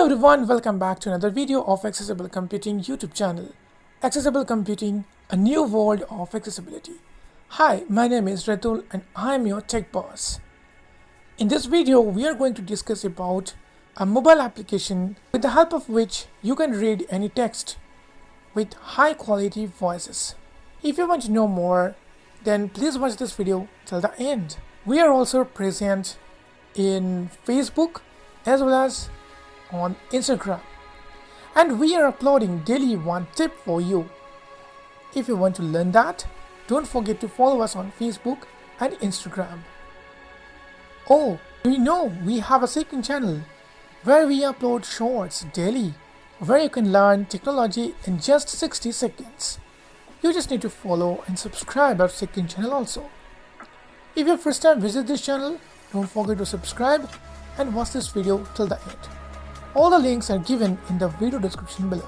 Hello everyone, welcome back to another video of Accessible Computing YouTube channel. Accessible Computing, a new world of accessibility. Hi, my name is Ratul and I am your tech boss. In this video, we are going to discuss about a mobile application with the help of which you can read any text with high quality voices. If you want to know more, then please watch this video till the end. We are also present in Facebook as well as on Instagram, and we are uploading daily one tip for you. If you want to learn that, don't forget to follow us on Facebook and Instagram. Oh, do you know we have a second channel where we upload shorts daily, where you can learn technology in just 60 seconds. You just need to follow and subscribe our second channel also. If you first time visit this channel, don't forget to subscribe and watch this video till the end. All the links are given in the video description below.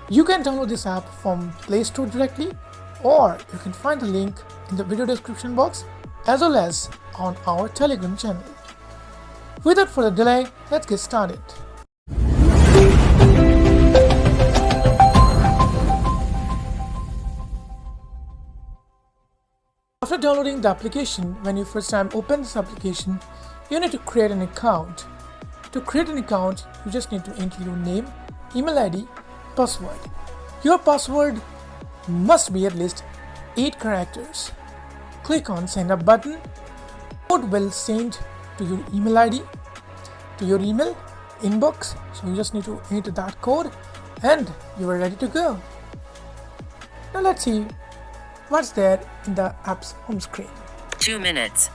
You can download this app from Play Store directly, or you can find the link in the video description box as well as on our Telegram channel. Without further delay, let's get started. After downloading the application, when you first time open this application, you need to create an account. To create an account, you just need to enter your name, email ID, password. Your password must be at least 8 characters. Click on Sign Up button. Code will send to your email ID, to your email inbox. So you just need to enter that code and you are ready to go. Now let's see what's there in the app's home screen. 2 minutes.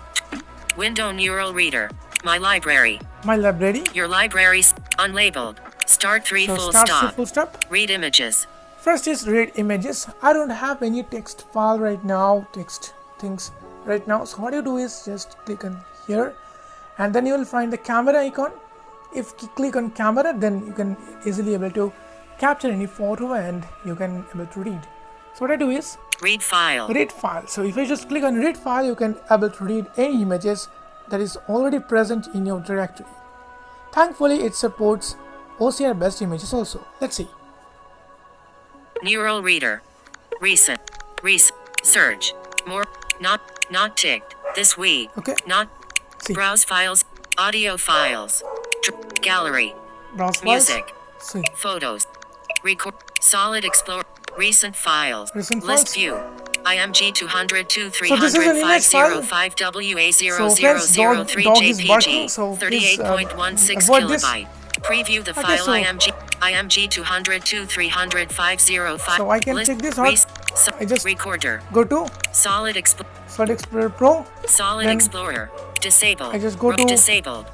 Window Neural Reader. My library. My library. Your library's unlabeled. Start 3 So full start stop. full stop. Read images. First is read images. I don't have any text file right now, text things right now. So what you do is just click on here and then you will find the camera icon. If you click on camera, then you can easily able to capture any photo and you can able to read. So what I do is read file. Read file. So if you just click on read file, you can able to read any images that is already present in your directory. Thankfully, it supports OCR based images also. Let's see. Neural Reader. Recent. Search. More. Not ticked. This week. Okay. Not. See. Browse files. Audio files. Gallery. Browse files. Music. See. Photos. Record. Solid Explorer. Recent files. Recent List files. view. IMG 202 So this is an image file. 505 WA003 So friends, dog is barking, JPG so please 38.16 avoid this. kilobyte. Preview the Okay, file so IMG 202 300 505. So I can check this out. I just recorder. go to Solid Explorer Pro. Solid Then Explorer. Disabled. I just go to disabled.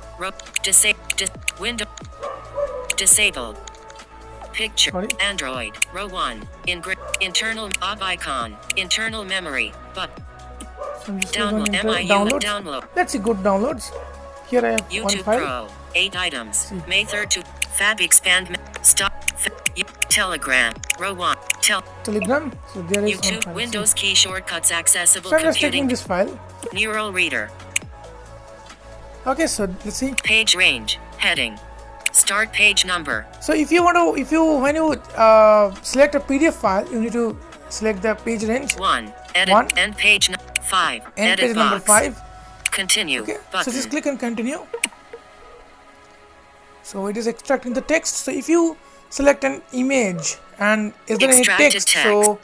Window. Disabled. Picture. Sorry. Android. Row 1. Internal ob icon. Internal memory. But So I'm just download. going into MIU downloads. download. Let's see, good downloads. Here I have one YouTube file. Pro. 8 items. See. May 3rd to Fab expand. Stop. Telegram. Row 1. Telegram. So there is one YouTube. file. Windows key shortcuts. Accessible So I'm just taking computing. this file. Neural Reader. Okay, so let's see. Page range. Heading. Start page number. So if you want to, when you select a PDF file, you need to select the page range. 1. Edit. One. End page 5. And Edit page box. number 5. Continue. Okay. Button. So just click on continue. So it is extracting the text. So if you select an image and is there any Extracted text? text. So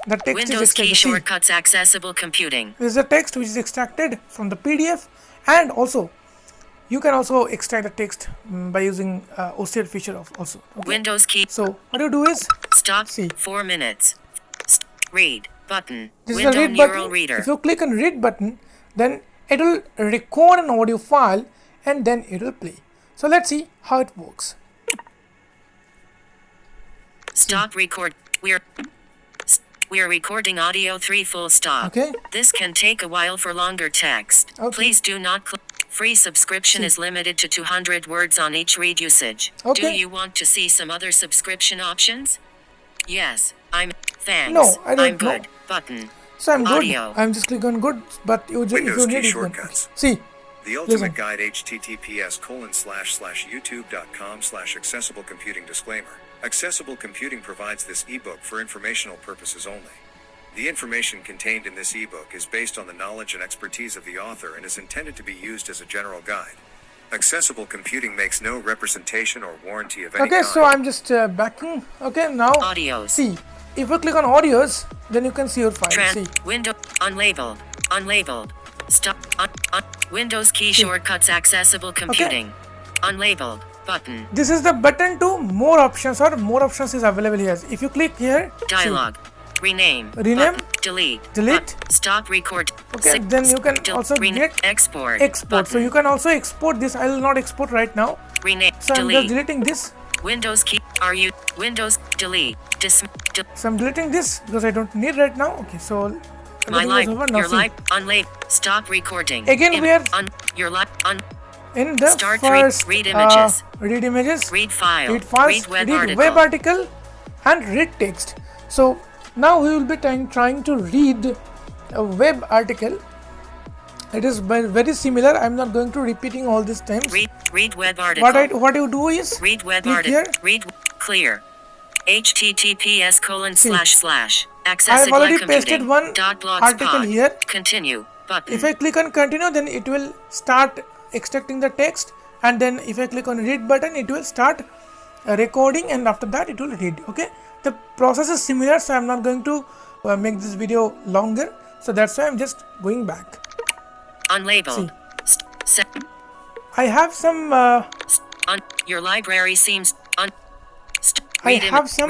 the text Windows is key extracted. See, shortcuts. Accessible computing. this is a text which is extracted from the PDF, and also you can also extract the text by using OCR feature of also. Okay. Windows key. So what you do is Stop. See. 4 minutes. Read button. this Window is a read Neural button. Reader. If you click on read button, then it will record an audio file and then it will play. So let's see how it works. Stop record. We're recording audio 3 full stop. Okay. This can take a while for longer text. Okay. Please do not free subscription is limited to 200 words on each read usage. Okay. Do you want to see some other subscription options? Yes, thanks. No, I don't I'm good. know. Button. So I'm good. Audio. I'm just click on good, but if you need it. See, The Ultimate Guide https://youtube.com/accessible computing disclaimer. Accessible Computing provides this ebook for informational purposes only. The information contained in this ebook is based on the knowledge and expertise of the author and is intended to be used as a general guide. Accessible Computing makes no representation or warranty of any Okay, kind. so I'm just backing. Okay, now Audios. see, if you click on audios, then you can see your file. See, Window unlabeled. Unlabeled. Stop. Windows key shortcuts. Accessible computing. Unlabeled button. this is the button to more options, or more options is available here. If you click here, Dialog. Rename. Rename. Button. Delete. Delete. Stop record. Okay, then you can also get export. export. So you can also export this. I will not export right now. Rename. So I'm just Delete. deleting this. Windows key. Are you Windows delete? So I'm deleting this because I don't need right now. Okay, so My everything life. is over. Now Your see, life. Unlabeled. Stop recording. Again, we are your life. in the Start first read images. read images, Read file. read files, Read read web web article, and read text. So now we will be trying to read a web article. It is very similar. I'm not going to repeating all these times. Read web article. What you do is Read web click article. here. Read clear. https:// I have already pasted one article here. Continue button. If I click on continue, then it will start extracting the text, and then if I click on read button, it will start recording, and after that it will read. Okay, the process is similar, so I'm not going to make this video longer, so that's why I'm just going back. Unlabeled. I have some your library seems I have some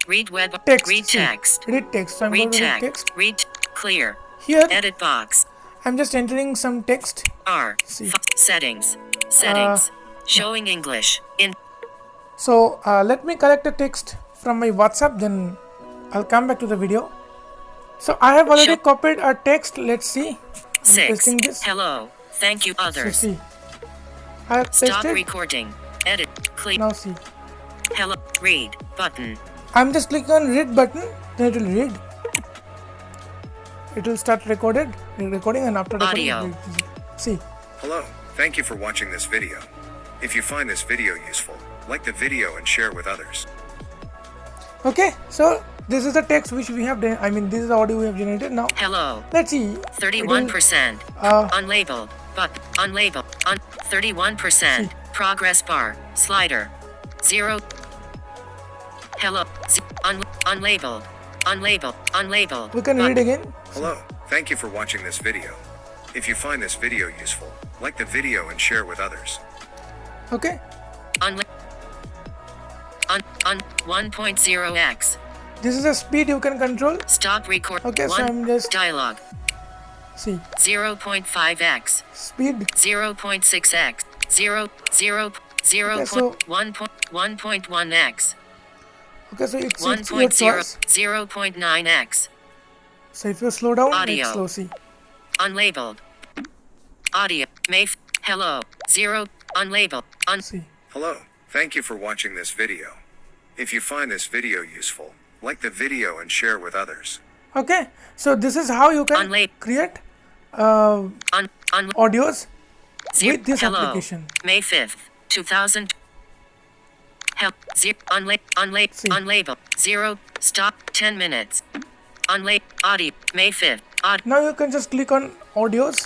read web text. read See, text. read text. So I'm Read going to read text. text. Read clear. Here Edit box. I'm just entering some text. See. Settings. Showing English. So let me collect a text from my WhatsApp, then I'll come back to the video. So I have already copied a text. Let's see. I'm 6. pasting this. Hello. Thank you So others. see, I have Stop pasted. recording. Edit. Click. Now see, Hello. Read button. I'm just clicking on read button, then it will read. It will start recording, and after recording, Audio. See. Hello, thank you for watching this video. If you find this video useful, like the video and share with others. Okay, so this is the text which we have done. I mean, this is the audio we have generated now. Hello. Let's see. 31%. Unlabeled. But unlabeled. 31%. Progress bar. Slider. 0. Hello. Unlabeled. Unlabeled. Unlabeled. We can read again. Hello, thank you for watching this video. If you find this video useful, like the video and share with others. Okay. 1.0x. This is the speed you can control. Stop record. Okay, so I'm just dialog. See. 0.5x. Speed. 0.6x. 0. Okay, so 1.1x. Okay, so it's 1.0. choice. 0.9x. So if you slow down, Audio. it's slow. See. Unlabeled. Audio. Hello. 0. Unlabeled. See. Hello, thank you for watching this video. If you find this video useful, like the video and share with others. Okay, so this is how you can create audios with this application. May 5th, 2000. Help. Unlabeled. 0. Stop. 10 minutes. Audio. May 5th. Now you can just click on audios.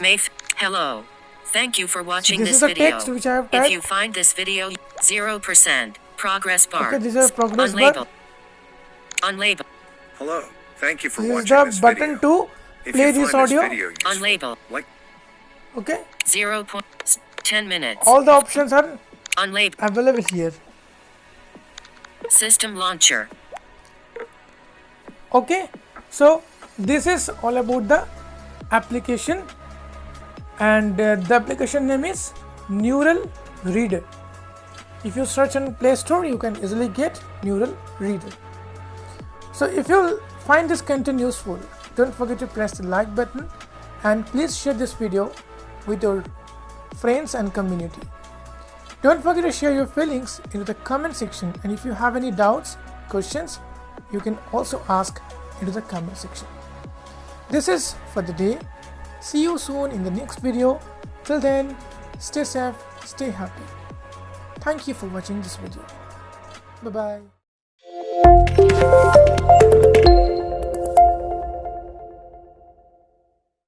Hello. Thank you for watching This this is the video. text which I have If typed. you find this video 0% progress bar. Okay, this is a progress bar. Unlabeled. Hello, thank you for This is watching the this button video. to If play you this find audio. video useful, Unlabeled. like Okay, 10 minutes. all the options are Unlabeled. available here. System launcher. Okay, so this is all about the application, and the application name is Neural Reader. If you search on Play Store, you can easily get Neural Reader. So if you find this content useful, don't forget to press the like button, and please share this video with your friends and community. Don't forget to share your feelings into the comment section, and if you have any doubts, questions, you can also ask into the comment section. This is for the day. See you soon in the next video. Till then, stay safe, stay happy. Thank you for watching this video. Bye bye.